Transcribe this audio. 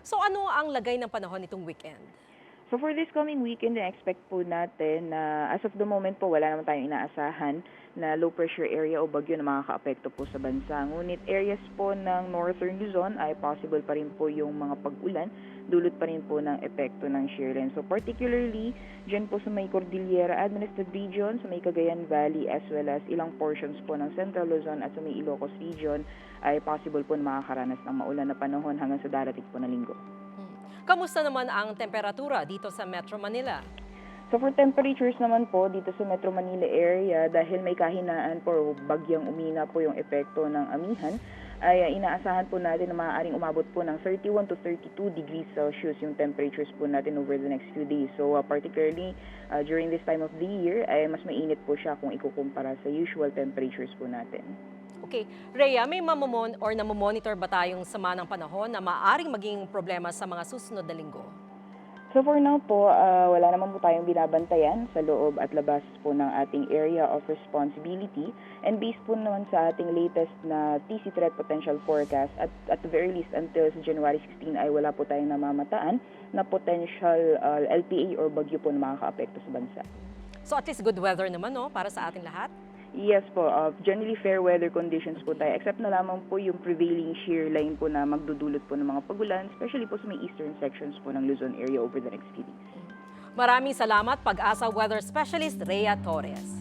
So ano ang lagay ng panahon nitong weekend? So for this coming weekend, expect po natin na as of the moment po wala naman tayong inaasahan na low pressure area o bagyo na makakaapekto po sa bansa. Ngunit areas po ng northern Luzon ay possible pa rin po yung mga pag-ulan, dulot pa rin po ng epekto ng shear line. So particularly dyan po sa may Cordillera Administrative Region, sa may Cagayan Valley as well as ilang portions po ng Central Luzon at sa may Ilocos Region ay possible po na makakaranas ng maulan na panahon hanggang sa darating po na linggo. Kamusta naman ang temperatura dito sa Metro Manila? So for temperatures naman po dito sa Metro Manila area, dahil may kahinaan po o bagyang umina po yung epekto ng amihan, ay inaasahan po natin na maaaring umabot po ng 31 to 32 degrees Celsius yung temperatures po natin over the next few days. So particularly during this time of the year, ay mas mainit po siya kung ikukumpara sa usual temperatures po natin. Okay, Rhea, may namomonitor ba tayong sama ng panahon na maaaring maging problema sa mga susunod na linggo? So for now po, wala naman po tayong binabantayan sa loob at labas po ng ating area of responsibility. And based po naman sa ating latest na TC Threat Potential Forecast, at the very least until sa January 16 ay wala po tayong namamataan na potential LPA or bagyo po na makakaapekto sa bansa. So at least good weather naman, no, para sa atin lahat? Yes po, generally fair weather conditions po tayo, except na lamang po yung prevailing shear line po na magdudulot po ng mga pagulan, especially po sa may eastern sections po ng Luzon area over the next few days. Maraming salamat, Pag-asa Weather Specialist Rhea Torres.